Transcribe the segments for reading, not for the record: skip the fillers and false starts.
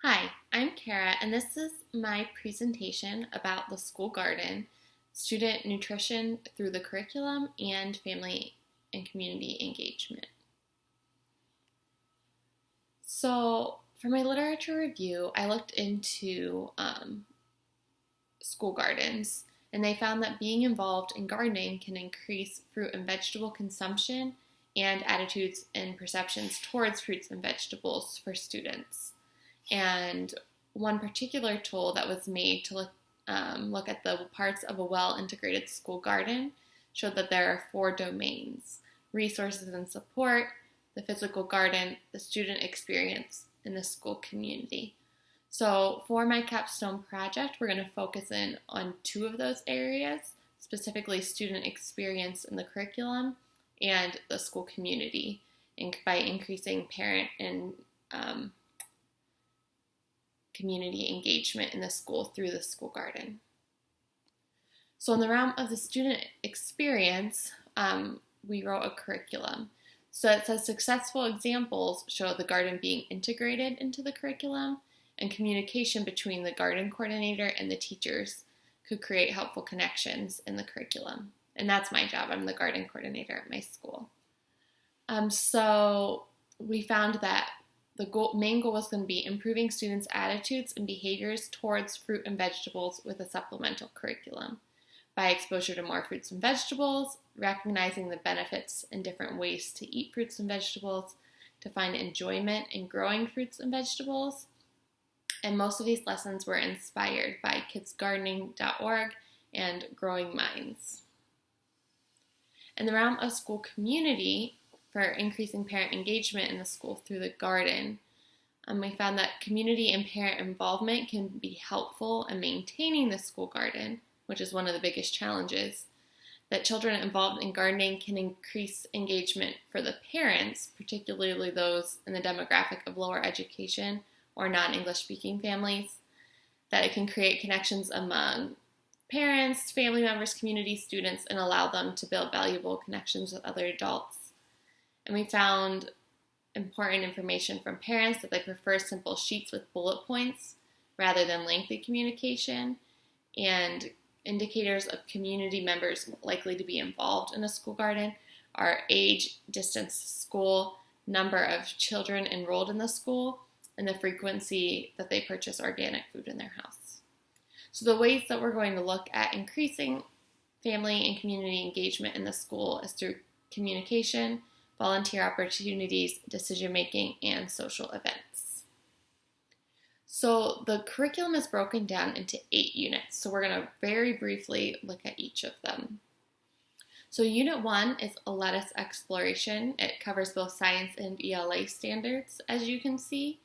Hi, I'm Kara, and this is my presentation about the school garden, student nutrition through the curriculum, and family and community engagement. So, for my literature review, I looked into school gardens, and they found that being involved in gardening can increase fruit and vegetable consumption and attitudes and perceptions towards fruits and vegetables for students. And one particular tool that was made to look at the parts of a well-integrated school garden showed that there are 4 domains: resources and support, the physical garden, the student experience, and the school community. So for my capstone project, we're going to focus in on 2 of those areas, specifically student experience in the curriculum and the school community, by increasing parent and community engagement in the school through the school garden. So in the realm of the student experience, we wrote a curriculum. So it says successful examples show the garden being integrated into the curriculum, and communication between the garden coordinator and the teachers could create helpful connections in the curriculum. And that's my job. I'm the garden coordinator at my school. So we found that the main goal was going to be improving students' attitudes and behaviors towards fruit and vegetables with a supplemental curriculum by exposure to more fruits and vegetables, recognizing the benefits and different ways to eat fruits and vegetables, to find enjoyment in growing fruits and vegetables. And most of these lessons were inspired by kidsgardening.org and Growing Minds. In the realm of school community, for increasing parent engagement in the school through the garden, we found that community and parent involvement can be helpful in maintaining the school garden, which is one of the biggest challenges. That children involved in gardening can increase engagement for the parents, particularly those in the demographic of lower education or non-English speaking families. That it can create connections among parents, family members, community students, and allow them to build valuable connections with other adults. And we found important information from parents that they prefer simple sheets with bullet points rather than lengthy communication, and indicators of community members likely to be involved in a school garden are age, distance to school, number of children enrolled in the school, and the frequency that they purchase organic food in their house. So the ways that we're going to look at increasing family and community engagement in the school is through communication, volunteer opportunities, decision-making, and social events. So the curriculum is broken down into 8 units. So we're going to very briefly look at each of them. So Unit 1 is a lettuce exploration. It covers both science and ELA standards, as you can see.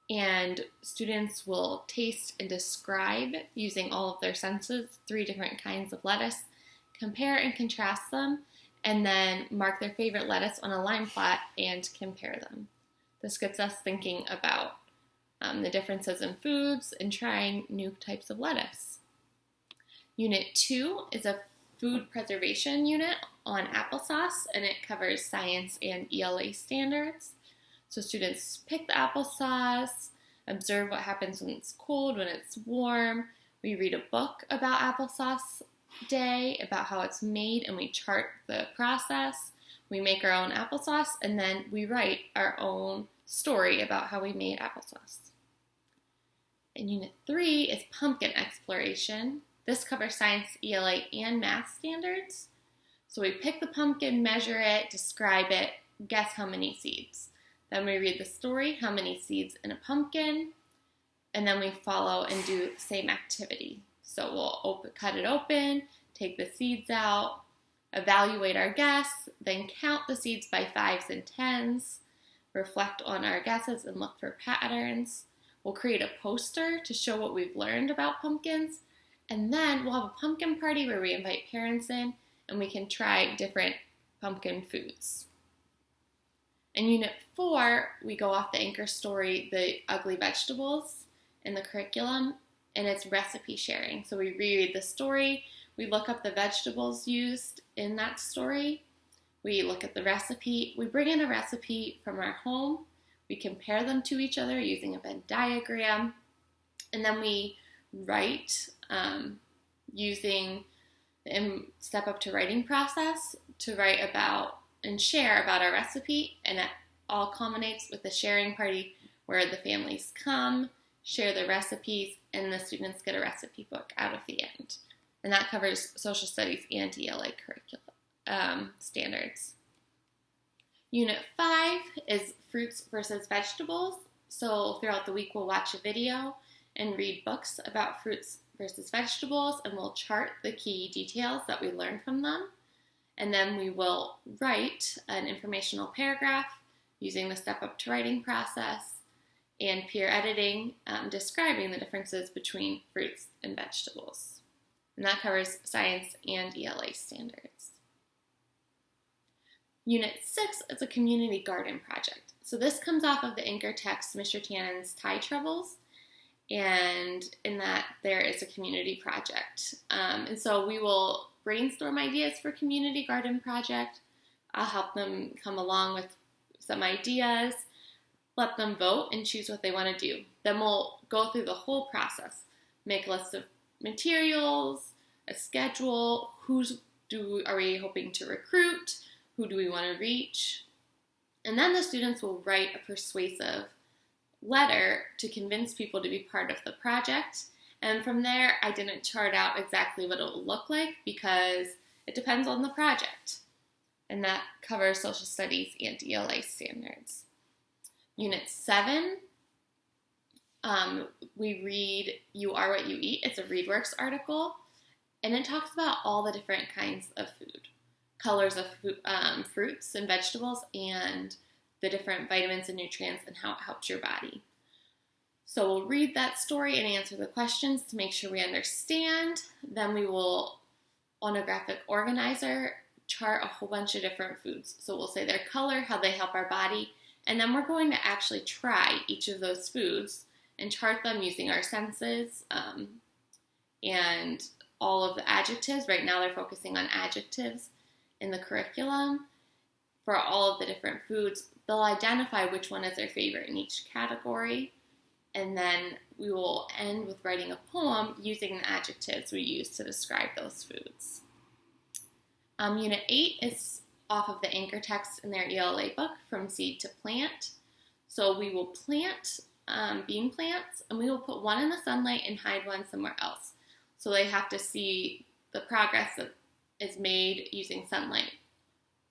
And students will taste and describe, using all of their senses, 3 different kinds of lettuce, compare and contrast them, and then mark their favorite lettuce on a line plot and compare them. This gets us thinking about the differences in foods and trying new types of lettuce. Unit 2 is a food preservation unit on applesauce, and it covers science and ELA standards. So students pick the applesauce, observe what happens when it's cold, when it's warm. We read a book about applesauce day, about how it's made, and we chart the process. We make our own applesauce, and then we write our own story about how we made applesauce. And Unit 3 is pumpkin exploration. This covers science, ELA, and math standards. So we pick the pumpkin, measure it, describe it, guess how many seeds. Then we read the story, how many seeds in a pumpkin, and then we follow and do the same activity. So we'll cut it open, take the seeds out, evaluate our guess, then count the seeds by 5s and 10s, reflect on our guesses and look for patterns. We'll create a poster to show what we've learned about pumpkins, and then we'll have a pumpkin party where we invite parents in and we can try different pumpkin foods. In Unit 4, we go off the anchor story, The Ugly Vegetables, in the curriculum, and it's recipe sharing. So we reread the story, we look up the vegetables used in that story, we look at the recipe, we bring in a recipe from our home, We compare them to each other using a Venn diagram. And then we write using the Step Up to Writing process to write about and share about our recipe. And it all culminates with a sharing party where the families come, share the recipes, and the students get a recipe book out of the end. And that covers social studies and ELA curriculum standards. Unit 5 is fruits versus vegetables. So throughout the week, we'll watch a video and read books about fruits versus vegetables, and we'll chart the key details that we learned from them. And then we will write an informational paragraph using the Step Up to Writing process and peer editing, describing the differences between fruits and vegetables. And that covers science and ELA standards. Unit 6 is a community garden project. So this comes off of the anchor text, Mr. Tannen's Tie Troubles, and in that there is a community project. And so we will brainstorm ideas for community garden project. I'll help them come along with some ideas, let them vote and choose what they want to do. Then we'll go through the whole process, make a list of materials, a schedule, are we hoping to recruit, who do we want to reach, and then the students will write a persuasive letter to convince people to be part of the project. And from there, I didn't chart out exactly what it will look like because it depends on the project. And that covers social studies and ELA standards. Unit 7, we read You Are What You Eat. It's a ReadWorks article, and it talks about all the different kinds of food, colors of fruits and vegetables, and the different vitamins and nutrients and how it helps your body. So we'll read that story and answer the questions to make sure we understand. Then we will, on a graphic organizer, chart a whole bunch of different foods. So we'll say their color, how they help our body, and then we're going to actually try each of those foods and chart them using our senses and all of the adjectives. Right now they're focusing on adjectives in the curriculum. For all of the different foods, they'll identify which one is their favorite in each category. And then we will end with writing a poem using the adjectives we use to describe those foods. Unit 8 is off of the anchor text in their ELA book, From Seed to Plant. So we will plant bean plants, and we will put one in the sunlight and hide one somewhere else. So they have to see the progress that is made using sunlight.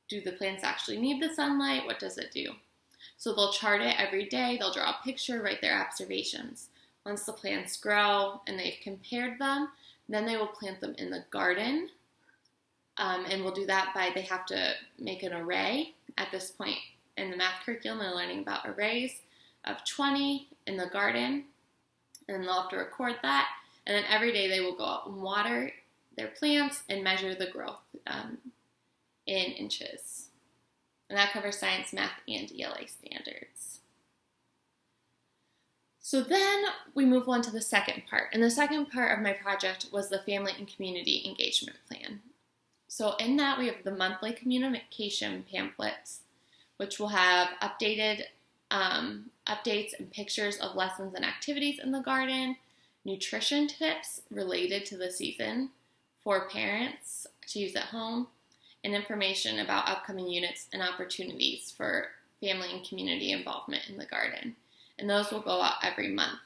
Do the plants actually need the sunlight? What does it do? So they'll chart it every day. They'll draw a picture, write their observations. Once the plants grow and they've compared them, then they will plant them in the garden. And we'll do that by, they have to make an array. At this point in the math curriculum, they're learning about arrays of 20 in the garden. And they'll have to record that. And then every day they will go out and water their plants and measure the growth in inches. And that covers science, math, and ELA standards. So then we move on to the second part. And the second part of my project was the family and community engagement plan. So in that we have the monthly communication pamphlets, which will have updated updates and pictures of lessons and activities in the garden, nutrition tips related to the season for parents to use at home, and information about upcoming units and opportunities for family and community involvement in the garden. And those will go out every month.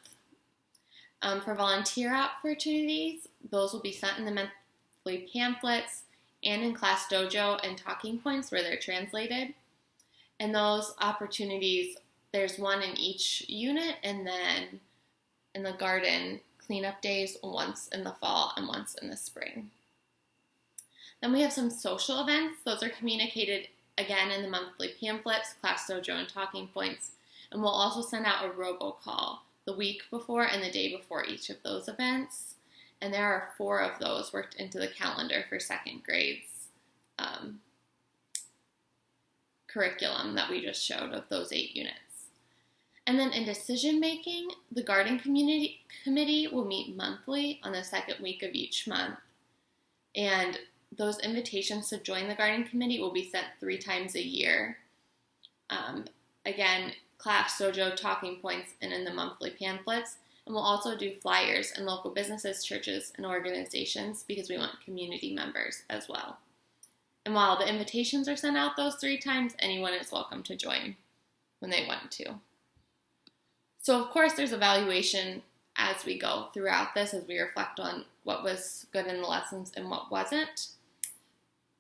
For volunteer opportunities, those will be sent in the monthly pamphlets and in Class Dojo and Talking Points where they're translated. And those opportunities, there's one in each unit, and then in the garden, cleanup days once in the fall and once in the spring. Then we have some social events. Those are communicated again in the monthly pamphlets, Class Dojo, and Talking Points. And we'll also send out a robocall the week before and the day before each of those events. And there are 4 of those worked into the calendar for second grades curriculum that we just showed of those 8 units. And then in decision making, the Garden Community Committee will meet monthly on the second week of each month. And those invitations to join the Garden Committee will be sent 3 times a year. Again, class dojo talking points and in the monthly pamphlets. And we'll also do flyers in local businesses, churches, and organizations because we want community members as well. And while the invitations are sent out those 3 times, anyone is welcome to join when they want to. So of course there's evaluation as we go throughout this, as we reflect on what was good in the lessons and what wasn't.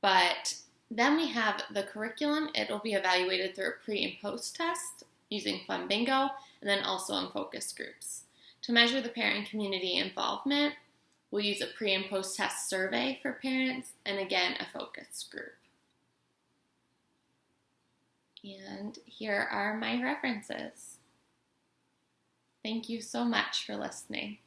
But then we have the curriculum. It'll be evaluated through a pre and post test using Fun Bingo, and then also in focus groups. To measure the parent and community involvement, we'll use a pre and post test survey for parents, and again, a focus group. And here are my references. Thank you so much for listening.